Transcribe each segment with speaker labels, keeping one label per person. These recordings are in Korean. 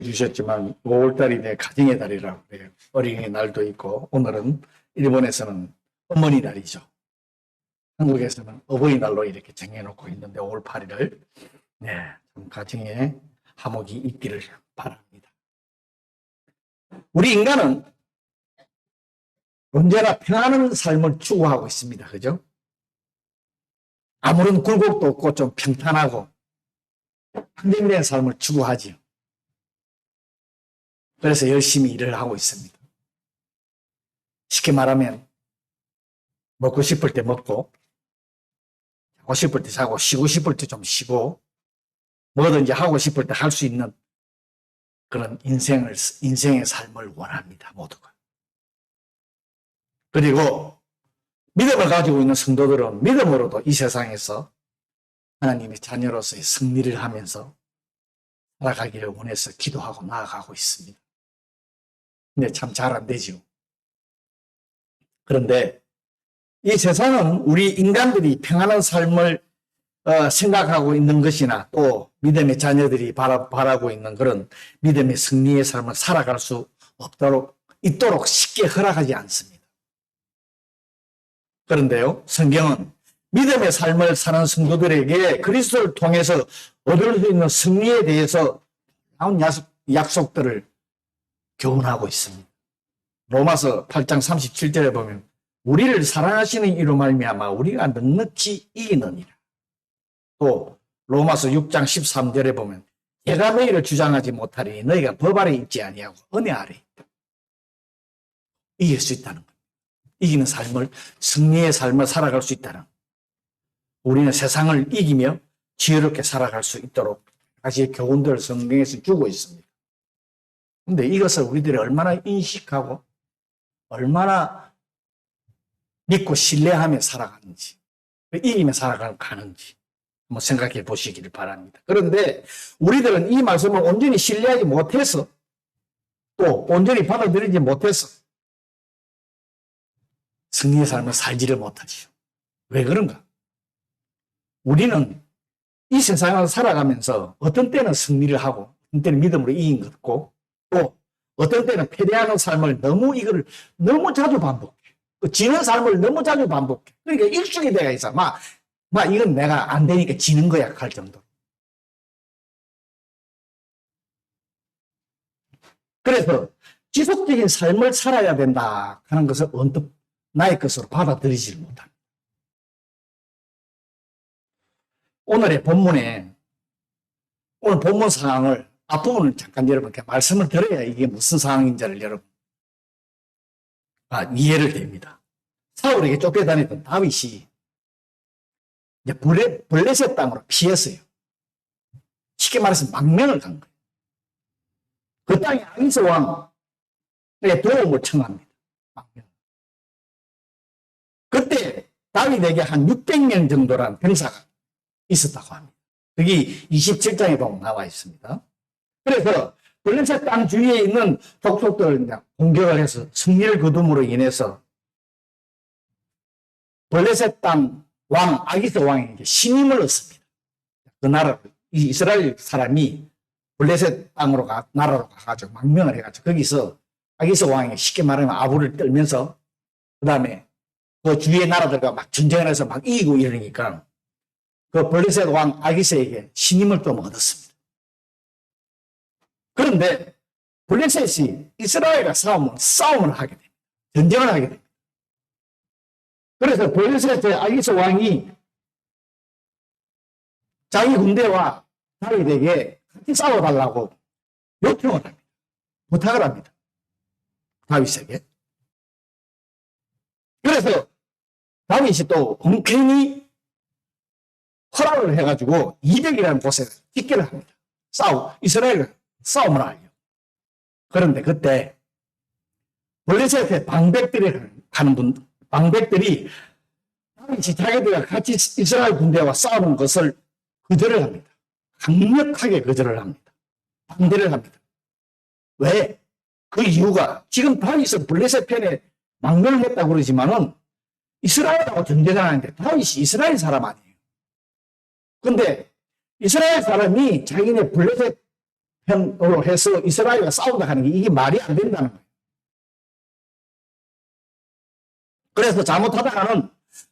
Speaker 1: 주셨지만 5월달이 내 가정의 달이라고 그래요. 어린이 날도 있고 오늘은 일본에서는 어머니 날이죠. 한국에서는 어버이날로 이렇게 정해놓고 있는데 5월 8일을 좀 가정에 화목이 있기를 바랍니다. 우리 인간은 언제나 평안한 삶을 추구하고 있습니다. 그죠? 아무런 굴곡도 없고 좀 평탄하고 안정된 삶을 추구하지요. 그래서 열심히 일을 하고 있습니다. 쉽게 말하면 먹고 싶을 때 먹고 자고 싶을 때 자고 쉬고 싶을 때 좀 쉬고 뭐든지 하고 싶을 때 할 수 있는 그런 인생의 삶을 원합니다. 모두가. 그리고 믿음을 가지고 있는 성도들은 믿음으로도 이 세상에서 하나님의 자녀로서의 승리를 하면서 살아가기를 원해서 기도하고 나아가고 있습니다. 근데 참 잘 안 되죠. 그런데 이 세상은 우리 인간들이 평안한 삶을 생각하고 있는 것이나 또 믿음의 자녀들이 바라고 있는 그런 믿음의 승리의 삶을 살아갈 수 있도록 쉽게 허락하지 않습니다. 그런데요, 성경은 믿음의 삶을 사는 성도들에게 그리스도를 통해서 얻을 수 있는 승리에 대해서 나온 약속들을 교훈하고 있습니다. 로마서 8장 37절에 보면 우리를 사랑하시는 이로 말미암아 우리가 넉넉히 이기느니라. 또 로마서 6장 13절에 보면 내가 너희를 주장하지 못하리니 너희가 법 아래 있지 아니하고 은혜 아래 있다. 이길 수 있다는 것. 이기는 삶을, 승리의 삶을 살아갈 수 있다는 것. 우리는 세상을 이기며 지혜롭게 살아갈 수 있도록 다시 교훈들을 성경에서 주고 있습니다. 그런데 이것을 우리들이 얼마나 인식하고 얼마나 믿고 신뢰하며 살아가는지, 이기며 살아가는지 한번 생각해 보시기를 바랍니다. 그런데 우리들은 이 말씀을 온전히 신뢰하지 못해서 또 온전히 받아들이지 못해서 승리의 삶을 살지를 못하지요. 왜 그런가? 우리는 이 세상을 살아가면서 어떤 때는 승리를 하고 어떤 때는 믿음으로 이긴 것 같고 또 어떤 때는 패배하는 삶을 너무 자주 반복해. 지는 삶을 너무 자주 반복해. 그러니까 일축이 돼가 있어. 이건 내가 안 되니까 지는 거야 할 정도로. 그래서 지속적인 삶을 살아야 된다 하는 것을 언뜻 나의 것으로 받아들이지 못합니다. 오늘 본문 상황을 앞부분을 잠깐 여러분께 말씀을 드려야 이게 무슨 상황인지를 여러분 이해를 됩니다. 사울에게 쫓겨다니던 다윗이 이제 블레셋 땅으로 피했어요. 쉽게 말해서 망명을 간 거예요. 그 땅에 아기스 왕의 도움을 청합니다. 망명. 그때 다윗에게 한 600명 정도란 병사가 있었다고 합니다. 여기 27장에 보면 나와 있습니다. 그래서 블레셋 땅 주위에 있는 족속들을 공격을 해서 승리를 거둠으로 인해서 블레셋 땅 왕 아기스 왕에게 신임을 얻습니다. 그 나라 이스라엘 사람이 블레셋 땅으로 나라로 가가지고 망명을 해가지고 거기서 아기스 왕에게 쉽게 말하면 아부를 떨면서 그 다음에 그 주위의 나라들과 막 전쟁을 해서 막 이기고 이러니까 그 블레셋 왕 아기스에게 신임을 좀 얻었습니다. 그런데 블레셋이 이스라엘과 싸움을 하게 됩니다. 전쟁을 하게 됩니다. 그래서 블레셋의 아기스 왕이 자기 군대와 다윗에게 같이 싸워달라고 요청을 합니다. 부탁을 합니다. 다윗에게. 그래서 다윗이 또 흔쾌히 허락을 해가지고 200이라는 곳에 집결을 합니다. 이스라엘과 싸움을 하려. 그런데 그때 블레셋의 방백들이 다윗이 자기들과 같이 이스라엘 군대와 싸우는 것을 거절을 합니다. 강력하게 거절을 합니다. 반대를 합니다. 왜? 그 이유가 지금 다윗은 블레셋 편에 망명을 했다고 그러지만은 이스라엘하고 전쟁을 하는데 다윗이 이스라엘 사람 아니에요. 근데 이스라엘 사람이 자기네 블레셋 편으로 해서 이스라엘과 싸운다 하는 게 이게 말이 안 된다는 거예요. 그래서 잘못하다가는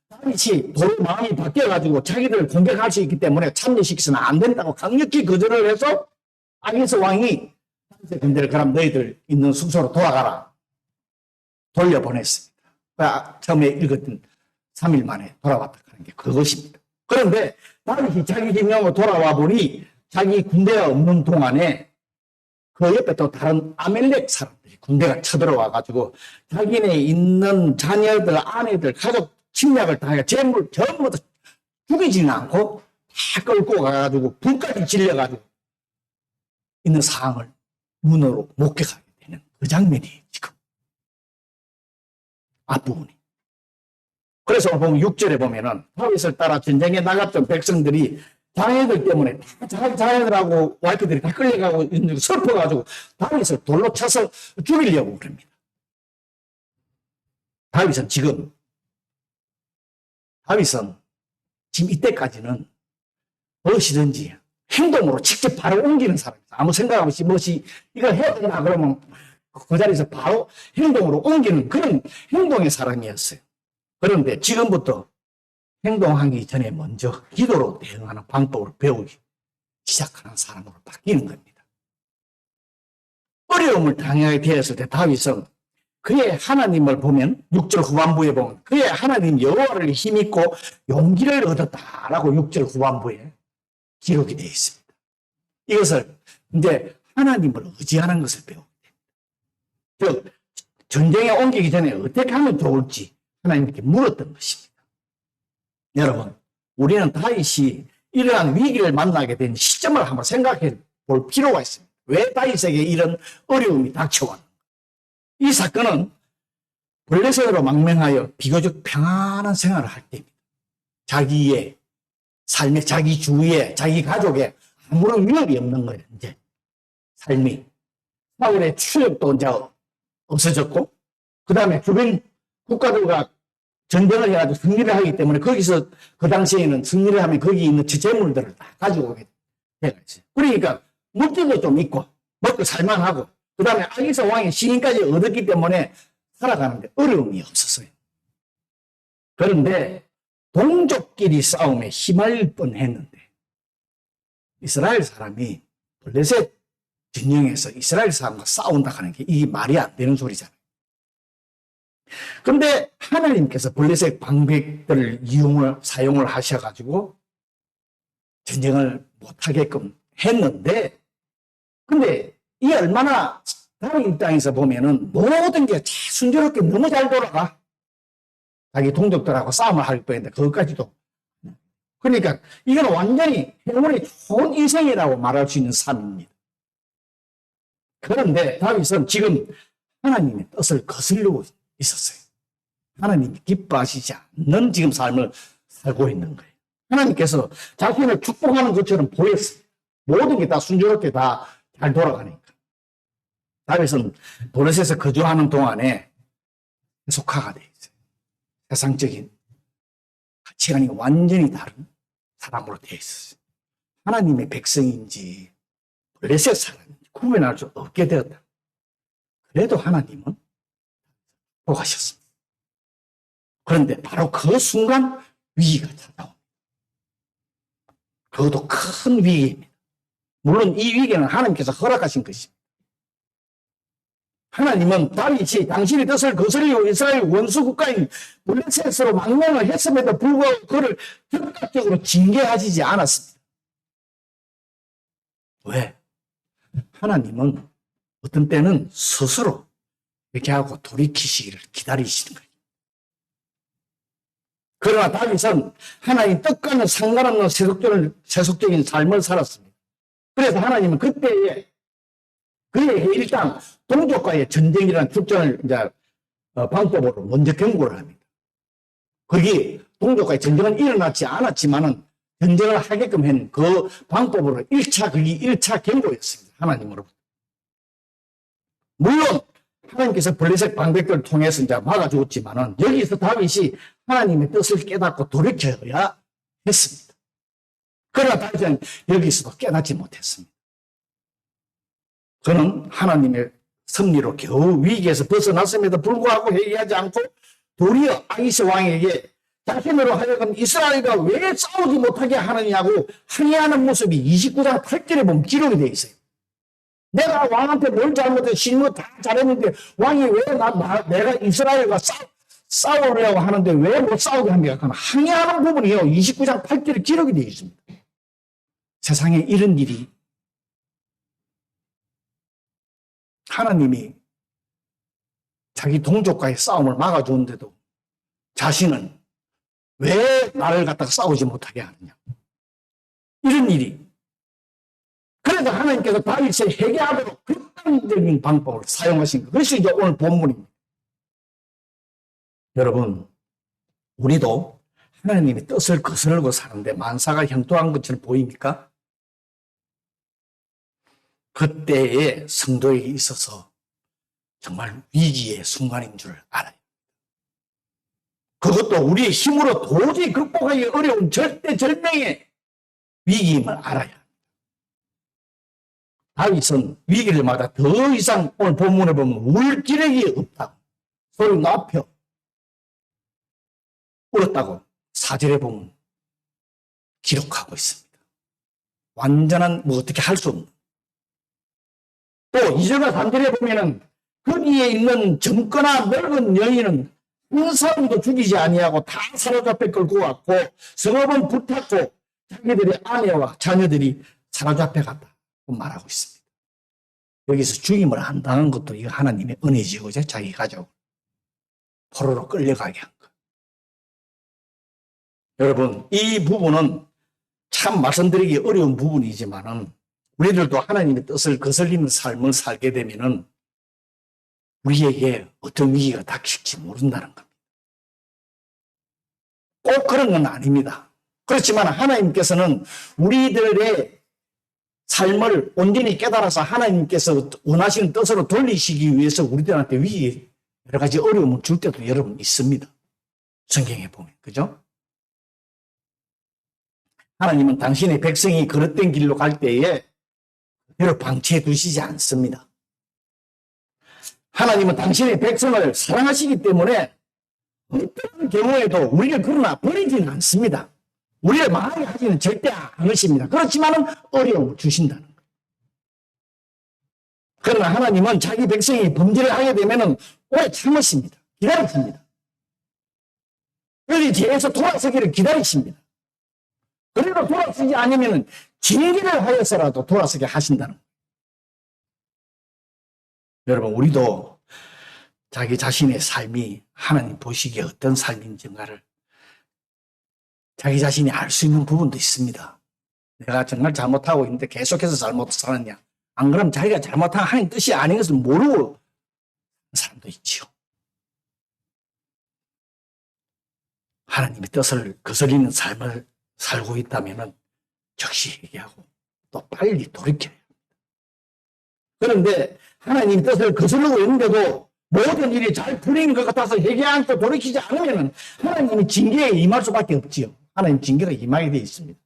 Speaker 1: 다윗이 도로 마음이 바뀌어가지고 자기들을 공격할 수 있기 때문에 참여시켜서는 안 된다고 강력히 거절을 해서 아기스 왕이 근데 그럼 너희들 있는 숙소로 돌아가라 돌려보냈습니다. 처음에 읽었던 3일 만에 돌아왔다 하는 게 그것입니다. 그런데 다윗이 자기 진영으로 돌아와 보니 자기 군대가 없는 동안에 그 옆에 또 다른 아멜렉 사람들이 군대가 쳐들어와가지고 자기네 있는 자녀들, 아내들, 가족 침략을 당해 재물 전부 다 죽이지는 않고 다 끌고 가가지고 불까지 질려가지고 있는 상황을 눈으로 목격하게 되는 그 장면이 지금 앞부분이. 그래서 보면 6절에 보면은 다윗을 따라 전쟁에 나갔던 백성들이 자녀들 때문에 다 자기 자녀들하고 와이프들이 다 끌려가고 있는 거 슬퍼가지고 다윗을 돌로 차서 죽이려고 그럽니다. 다윗은 지금 이때까지는 무엇이든지 행동으로 직접 바로 옮기는 사람이에요. 아무 생각 없이 무엇이 이걸 해야 되나 그러면 그 자리에서 바로 행동으로 옮기는 그런 행동의 사람이었어요. 그런데 지금부터 행동하기 전에 먼저 기도로 대응하는 방법을 배우기 시작하는 사람으로 바뀌는 겁니다. 어려움을 당하게 되었을 때 다윗은 그의 하나님을 보면 6절 후반부에 보면 그의 하나님 여호와를 힘입고 용기를 얻었다라고 6절 후반부에 기록이 되어 있습니다. 이것을 이제 하나님을 의지하는 것을 배우게 됩니다. 즉 전쟁에 옮기기 전에 어떻게 하면 좋을지 하나님께 물었던 것입니다. 여러분, 우리는 다윗이 이러한 위기를 만나게 된 시점을 한번 생각해 볼 필요가 있습니다. 왜 다윗에게 이런 어려움이 닥쳐왔는가? 이 사건은 블레셋으로 망명하여 비교적 평안한 생활을 할 때입니다. 자기의 삶에, 자기 주위에, 자기 가족에 아무런 위협이 없는 거예요. 이제 삶이 사울의 추격도 이제 없어졌고, 그 다음에 주변 국가들과 전쟁을 해가지고 승리를 하기 때문에 거기서 그 당시에는 승리를 하면 거기 있는 재물들을 다 가지고 오게 돼가 있어요. 그러니까 물질도 좀 있고 먹고 살만하고 그 다음에 아기스 왕의 시인까지 얻었기 때문에 살아가는데 어려움이 없었어요. 그런데 동족끼리 싸움에 휘말릴 뻔했는데 이스라엘 사람이 블레셋 진영에서 이스라엘 사람과 싸운다 하는 게 이게 말이 안 되는 소리잖아요. 그런데 하나님께서 블레셋 방백들을 사용을 하셔가지고 전쟁을 못하게끔 했는데, 근데 이 얼마나 다른 입장에서 보면은 모든 게 순조롭게 너무 잘 돌아가. 자기 동족들하고 싸움을 할 뻔했는데 그것까지도. 그러니까 이건 완전히 행운이 좋은 인생이라고 말할 수 있는 삶입니다. 그런데 다윗은 지금 하나님의 뜻을 거스르고 있었어요. 하나님이 기뻐하시지 않는 지금 삶을 살고 있는 거예요. 하나님께서 자신을 축복하는 것처럼 보였어요. 모든 게 다 순조롭게 다 잘 돌아가니까. 다윗은 블레셋에서 거주하는 동안에 속화가 되어 있어요. 세상적인 가치관이 완전히 다른 사람으로 되어 있었어요. 하나님의 백성인지 블레셋 사람인지 구분할 수 없게 되었다. 그래도 하나님은 복하셨습니다. 그런데 바로 그 순간 위기가 찾아옵니다. 그것도 큰 위기입니다. 물론 이 위기는 하나님께서 허락하신 것입니다. 하나님은 다윗이 당신의 뜻을 거스리고 이스라엘 원수 국가인 블레셋으로 망명을 했음에도 불구하고 그를 즉각적으로 징계하시지 않았습니다. 왜? 하나님은 어떤 때는 스스로 이렇게 하고 돌이키시기를 기다리시는 거예요. 그러나 다윗은 하나님 뜻과는 상관없는 세속적인 삶을 살았습니다. 그래서 하나님은 그때에 그에게 일단 동족과의 전쟁이라는 축전을 이제 방법으로 먼저 경고를 합니다. 거기 동족과의 전쟁은 일어나지 않았지만은 전쟁을 하게끔 한 그 방법으로 1차 경고였습니다. 하나님으로부터. 물론 하나님께서 블레셋 방백들을 통해서 이제 막아주었지만은 여기서 다윗이 하나님의 뜻을 깨닫고 돌이켜야 했습니다. 그러나 다윗은 여기서도 깨닫지 못했습니다. 그는 하나님의 섭리로 겨우 위기에서 벗어났음에도 불구하고 회개하지 않고 도리어 아기스 왕에게 자신으로 하여금 이스라엘과 왜 싸우지 못하게 하느냐고 항의하는 모습이 29장 8절에 보면 기록이 되어 있어요. 내가 왕한테 뭘 잘못해 신문 다 잘했는데 왕이 왜 내가 이스라엘과 싸우려고 하는데 왜 못 싸우게 합니까? 항의하는 부분이요. 29장 8절에 기록이 되어 있습니다. 세상에 이런 일이 하나님이 자기 동족과의 싸움을 막아주는데도 자신은 왜 나를 갖다가 싸우지 못하게 하느냐. 이런 일이. 그래서 하나님께서 다윗을 회개하도록 극단적인 방법을 사용하신 것. 그래서 이제 오늘 본문입니다. 여러분, 우리도 하나님의 뜻을 거스르고 사는데 만사가 형통한 것처럼 보입니까? 그때의 성도에게 있어서 정말 위기의 순간인 줄 알아요. 그것도 우리의 힘으로 도저히 극복하기 어려운 절대절명의 위기임을 알아야 합니다. 다윗은 위기를 맞아 더 이상 오늘 본문에 보면 울 기력이 없다고 소리 높여 울었다고 4절에 보면 기록하고 있습니다. 완전한 어떻게 할 수 없는. 또 2절과 3절에 보면은 거기에 있는 젊거나 늙은 여인은 한 사람도 죽이지 아니하고 다 사로잡혀 끌고 왔고 성읍은 불탔고 자기들의 아내와 자녀들이 사로잡혀 갔다고 말하고 있습니다. 여기서 죽임을 안 당한 것도 이거 하나님의 은혜지요. 자기 가족 포로로 끌려가게 한 것. 여러분, 이 부분은 참 말씀드리기 어려운 부분이지만은 우리들도 하나님의 뜻을 거슬리는 삶을 살게 되면은 우리에게 어떤 위기가 닥칠지 모른다는 겁니다. 꼭 그런 건 아닙니다. 그렇지만 하나님께서는 우리들의 삶을 온전히 깨달아서 하나님께서 원하시는 뜻으로 돌리시기 위해서 우리들한테 위기, 여러 가지 어려움을 줄 때도 여러분 있습니다. 성경에 보면, 그죠? 하나님은 당신의 백성이 그릇된 길로 갈 때에 그대로 방치해 두시지 않습니다. 하나님은 당신의 백성을 사랑하시기 때문에 어떤 경우에도 우리를 그러나 버리지는 않습니다. 우리를 망하게 하지는 절대 않으십니다. 그렇지만은 어려움을 주신다는 거예요. 그러나 하나님은 자기 백성이 범죄를 하게 되면은 오래 참으십니다. 기다리십니다. 그래서 죄에서 돌아서기를 기다리십니다. 그래도 돌아서지 않으면은 징계를 하여서라도 돌아서게 하신다는 거예요. 여러분, 우리도 자기 자신의 삶이 하나님 보시기에 어떤 삶인지를 자기 자신이 알 수 있는 부분도 있습니다. 내가 정말 잘못하고 있는데 계속해서 잘못 살았냐. 안 그러면 자기가 잘못한 하나님 뜻이 아닌 것을 모르고 사는 사람도 있지요. 하나님의 뜻을 거스리는 삶을 살고 있다면 즉시 얘기하고 또 빨리 돌이켜야 합니다. 그런데 하나님의 뜻을 거스르고 있는데도 모든 일이 잘 풀리는 것 같아서 회개 않고 돌이키지 않으면 하나님이 징계에 임할 수밖에 없지요. 하나님 징계가 임하게 되어 있습니다.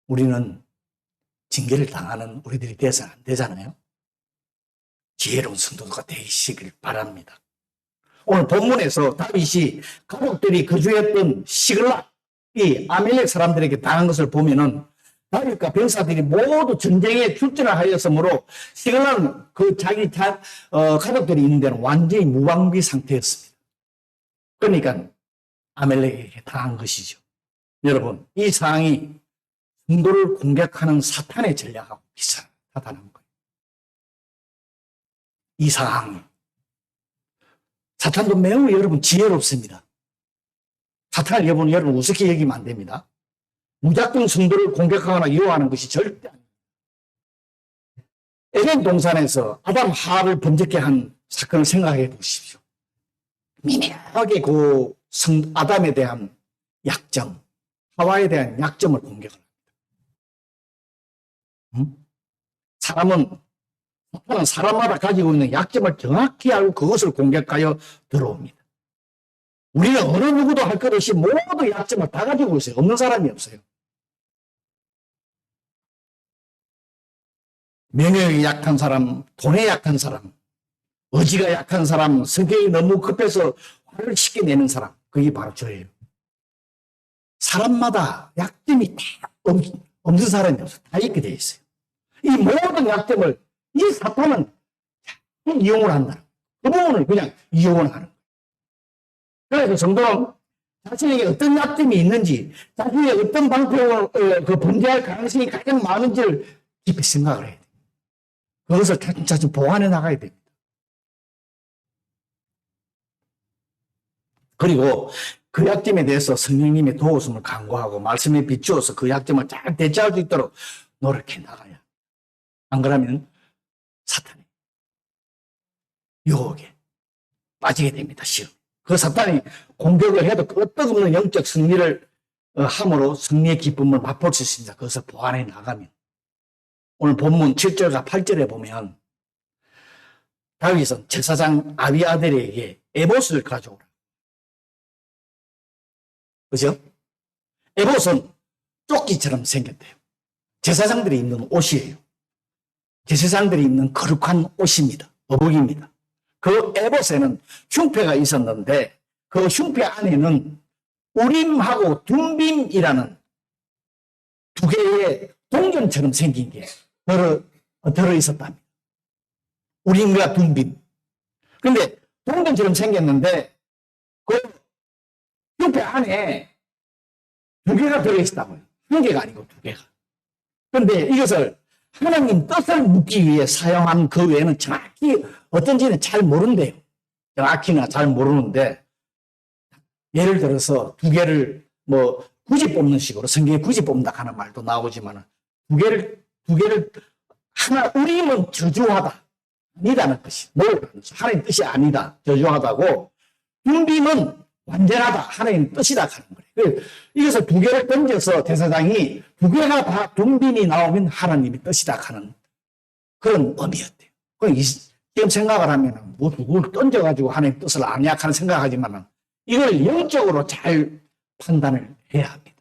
Speaker 1: 우리는 징계를 당하는 우리들이 돼서는 안 되잖아요. 지혜로운 성도가 되시길 바랍니다. 오늘 본문에서 다윗이 가족들이 거주했던 시글락, 이 아멜렉 사람들에게 당한 것을 보면은 다윗과 병사들이 모두 전쟁에 출전을 하였으므로 시글락은 그 자기 가족들이 있는 데는 완전히 무방비 상태였습니다. 그러니까 아멜렉에게 당한 것이죠. 여러분, 이 상황이 성도를 공격하는 사탄의 전략하고 비슷하다는 거예요. 이 상황이 사탄도 매우 여러분 지혜롭습니다. 사탄을 여러분 우습게 여기면 안 됩니다. 무작정 성도를 공격하거나 유혹하는 것이 절대 아닙니다. 에덴 동산에서 아담 하와를 범죄케 한 사건을 생각해 보십시오. 미묘하게 그 아담에 대한 약점, 하와에 대한 약점을 공격을 합니다. 사람은 사람마다 가지고 있는 약점을 정확히 알고 그것을 공격하여 들어옵니다. 우리는 어느 누구도 할 것 없이 모두 약점을 다 가지고 있어요. 없는 사람이 없어요. 명예에 약한 사람, 돈에 약한 사람, 의지가 약한 사람, 성격이 너무 급해서 화를 쉽게 내는 사람, 그게 바로 저예요. 사람마다 약점이 다 없는 사람이 없어요. 다 있게 되어 있어요. 이 모든 약점을 이 사탄은 이용을 한다. 그 부분을 그냥 이용을 하는 거예요. 그래서 성도는 자신에게 어떤 약점이 있는지, 자신이 어떤 방법으로 범죄할 가능성이 가장 많은지를 깊이 생각을 해야 돼요. 그것을 차츰차츰 보완해 나가야 됩니다. 그리고 그 약점에 대해서 성령님의 도우심을 간구하고 말씀에 비추어서 그 약점을 잘 대처할 수 있도록 노력해 나가야. 안 그러면 사탄의 유혹에 빠지게 됩니다. 시험. 그 사탄이 공격을 해도 끄떡없는 영적 승리를 함으로 승리의 기쁨을 맛볼 수 있습니다. 그것을 보완해 나가면. 오늘 본문 7절과 8절에 보면 다윗은 제사장 아비아들에게 에봇을 가져오라. 그죠? 에봇은 조끼처럼 생겼대요. 제사장들이 입는 옷이에요. 제사장들이 입는 거룩한 옷입니다. 어복입니다. 그 에봇에는 흉패가 있었는데 그 흉패 안에는 우림하고 둠빔이라는 두 개의 동전처럼 생긴 게 들어있었답니다. 우림과 둠빔. 그런데 동전처럼 생겼는데 그 흉패 안에 두 개가 들어있었다고요. 한 개가 아니고 두 개가. 그런데 이것을 하나님 뜻을 묻기 위해 사용한 그 외에는 정확히 어떤지는 잘 모른대요. 정확히는 잘 모르는데 예를 들어서 두 개를 굳이 뽑는 식으로 성경에 굳이 뽑는다 하는 말도 나오지만 두 개를 하나 우림은 저주하다. 아니다는 뜻이. 하나님 뜻이 아니다. 저주하다고. 둠빔은 완전하다. 하나님 뜻이다 하는 거예요. 이것을 두 개를 던져서 대사장이 두 개가 다 둠빔이 나오면 하나님의 뜻이다 하는 그런 의미였대요. 지금 생각을 하면 누구를 던져가지고 하나님 뜻을 아냐 하는 생각하지만 이걸 영적으로 잘 판단을 해야 합니다.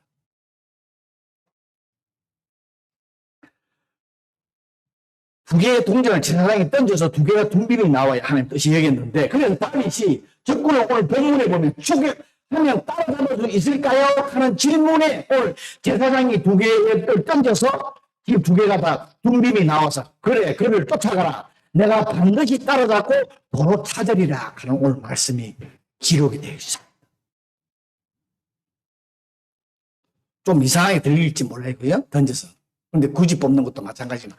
Speaker 1: 두 개의 동전을 제사장이 던져서 두 개가 둠빔이 나와야 하나님 뜻이 여겼는데 그래서 다윗이 적군을 오늘 본문에 보면 추격하면 따라잡을 수 있을까요? 하는 질문에 오늘 제사장이 두 개를 던져서 이 두 개가 다 둠빔이 나와서 그래 그를 쫓아가라. 내가 반드시 따라잡고 도로 타절이라 하는 오늘 말씀이 기록이 되어 있습니다. 좀 이상하게 들릴지 몰라요. 던져서. 근데 굳이 뽑는 것도 마찬가지지만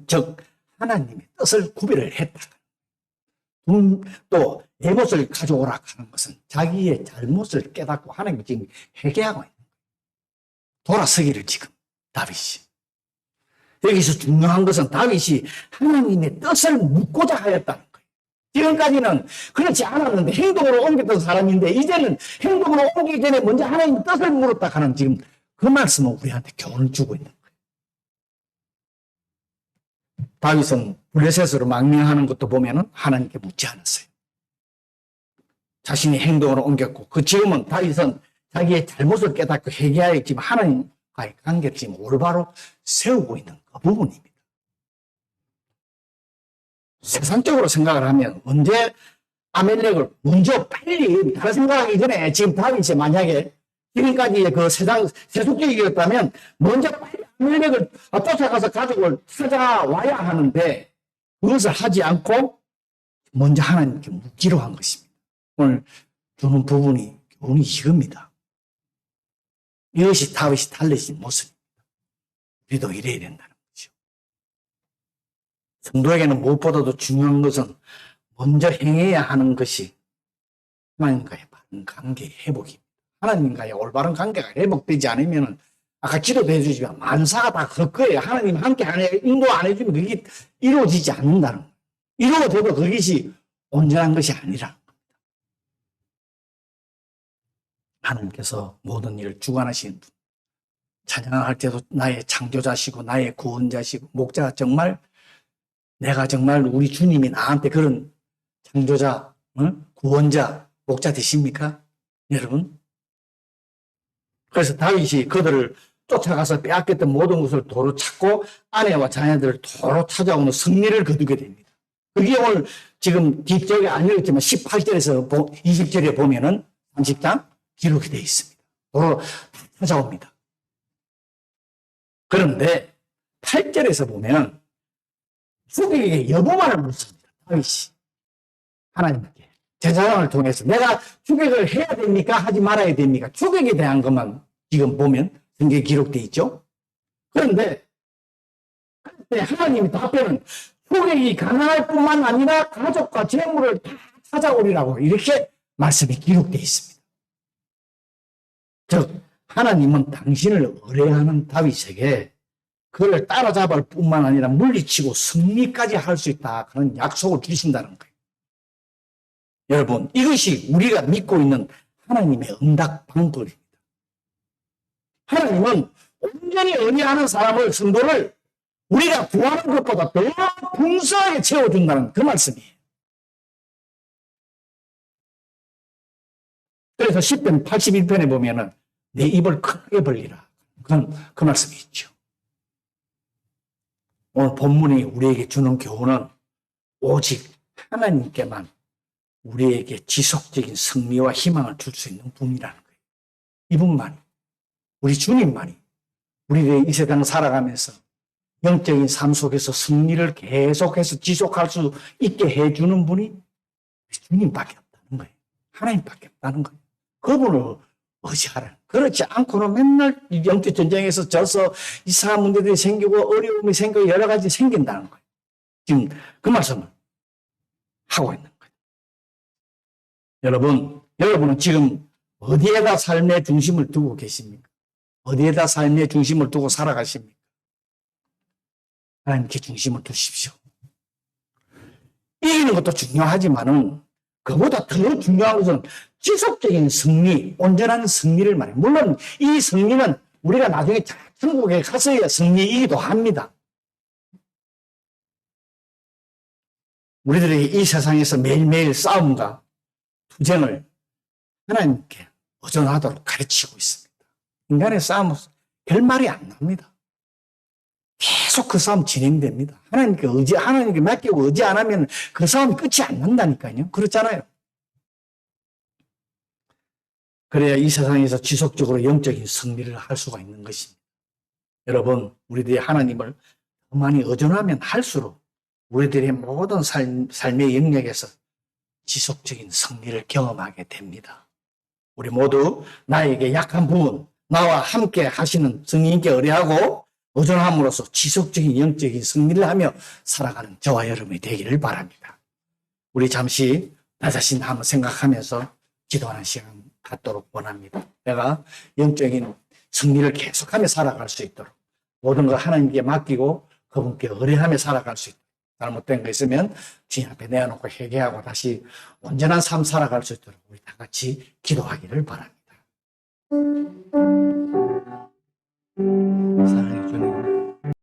Speaker 1: 즉 하나님의 뜻을 구별을 했다. 또 에봇을 가져오라 하는 것은 자기의 잘못을 깨닫고 하나님이 지금 회개하고 있는 거예요. 돌아서기를 지금 다윗이. 여기서 중요한 것은 다윗이 하나님의 뜻을 묻고자 하였다는 거예요. 지금까지는 그렇지 않았는데 행동으로 옮겼던 사람인데 이제는 행동으로 옮기기 전에 먼저 하나님의 뜻을 물었다 하는 지금 그 말씀은 우리한테 교훈을 주고 있는 거예요. 다윗은 블레셋으로 망명하는 것도 보면은 하나님께 묻지 않았어요. 자신의 행동으로 옮겼고, 지금은 다윗은 자기의 잘못을 깨닫고 회개하여 지금 하나님과의 관계를 지금 올바로 세우고 있는 그 부분입니다. 세상적으로 생각을 하면 언제 아멜렉을 먼저 빨리 다른 생각하기 전에 지금 다윗이 만약에 지금까지의 그 세속적이었다면 먼저 빨리 아멜렉을 쫓아가서 가족을 찾아와야 하는데 그것을 하지 않고 먼저 하나님께 묻기로 한 것입니다. 오늘 주는 부분이 교훈이 이겁니다. 이것이 다윗이 달라진 모습입니다. 우리도 이래야 된다는 거죠. 성도에게는 무엇보다도 중요한 것은 먼저 행해야 하는 것이 하나님과의 바른 관계의 회복입니다. 하나님과의 올바른 관계가 회복되지 않으면 아까 기도도 해주지만 만사가 다 헛거예요. 하나님 함께 인도 안 해주면 그게 이루어지지 않는다는 거예요. 이루어져도 그것이 온전한 것이 아니라 하나님께서 모든 일을 주관하시는 분, 찬양할 때도 나의 창조자시고 나의 구원자시고 목자가 정말 내가 정말 우리 주님이 나한테 그런 창조자, 구원자, 목자 되십니까? 여러분? 그래서 다윗이 그들을 쫓아가서 빼앗겼던 모든 것을 도로 찾고 아내와 자녀들을 도로 찾아오는 승리를 거두게 됩니다. 그게 오늘 지금 뒷절에 안 읽었지만 18절에서 20절에 보면은 30장 기록이 되어 있습니다. 도로 찾아옵니다. 그런데 8절에서 보면 죽에게 여부만을 묻습니다. 다윗이 하나님께 제사장을 통해서 내가 죽액을 해야 됩니까? 하지 말아야 됩니까? 죽액에 대한 것만 지금 보면 성경에 기록되어 있죠. 그런데 그때 하나님이 답변은 죽액이 가능할 뿐만 아니라 가족과 재물을 다 찾아오리라고 이렇게 말씀이 기록되어 있습니다. 즉 하나님은 당신을 의뢰하는 다윗에게 그를 따라잡을 뿐만 아니라 물리치고 승리까지 할 수 있다. 그런 약속을 주신다는 거예요. 여러분, 이것이 우리가 믿고 있는 하나님의 응답 방법입니다. 하나님은 온전히 의뢰하는 사람을, 성도를 우리가 구하는 것보다 더 풍성하게 채워준다는 그 말씀이에요. 그래서 10편 81편에 보면은 내 입을 크게 벌리라. 그 말씀이 있죠. 오늘 본문이 우리에게 주는 교훈은 오직 하나님께만 우리에게 지속적인 승리와 희망을 줄 수 있는 분이라는 거예요. 이분만이, 우리 주님만이 우리들이 이 세상 살아가면서 영적인 삶 속에서 승리를 계속해서 지속할 수 있게 해주는 분이 주님밖에 없다는 거예요. 하나님밖에 없다는 거예요. 그분을 의지하라. 그렇지 않고는 맨날 영적 전쟁에서 져서 이상한 문제들이 생기고 어려움이 생기고 여러 가지 생긴다는 거예요. 지금 그 말씀을 하고 있는 거예요. 여러분은 지금 어디에다 삶의 중심을 두고 계십니까? 어디에다 삶의 중심을 두고 살아가십니까? 하나님께 중심을 두십시오. 이기는 것도 중요하지만은 그보다 더 중요한 것은 지속적인 승리, 온전한 승리를 말해요. 물론 이 승리는 우리가 나중에 천국에 가서야 승리이기도 합니다. 우리들이 이 세상에서 매일매일 싸움과 투쟁을 하나님께 의존하도록 가르치고 있습니다. 인간의 싸움은 결말이 안 납니다. 계속 그 싸움 진행됩니다. 하나님께 맡기고 의지 안 하면 그 싸움이 끝이 안 난다니까요. 그렇잖아요. 그래야 이 세상에서 지속적으로 영적인 승리를 할 수가 있는 것입니다. 여러분, 우리들이 하나님을 더 많이 의존하면 할수록 우리들의 모든 삶의 영역에서 지속적인 승리를 경험하게 됩니다. 우리 모두 나에게 약한 부분, 나와 함께 하시는 성령님께 의뢰하고 의존함으로써 지속적인 영적인 승리를 하며 살아가는 저와 여러분이 되기를 바랍니다. 우리 잠시 나 자신 한번 생각하면서 기도하는 시간 갖도록 원합니다. 내가 영적인 승리를 계속하며 살아갈 수 있도록 모든 걸 하나님께 맡기고 그분께 의뢰하며 살아갈 수 있도록 잘못된 거 있으면 주님 앞에 내어놓고 회개하고 다시 온전한 삶 살아갈 수 있도록 우리 다 같이 기도하기를 바랍니다. 사랑해 주님.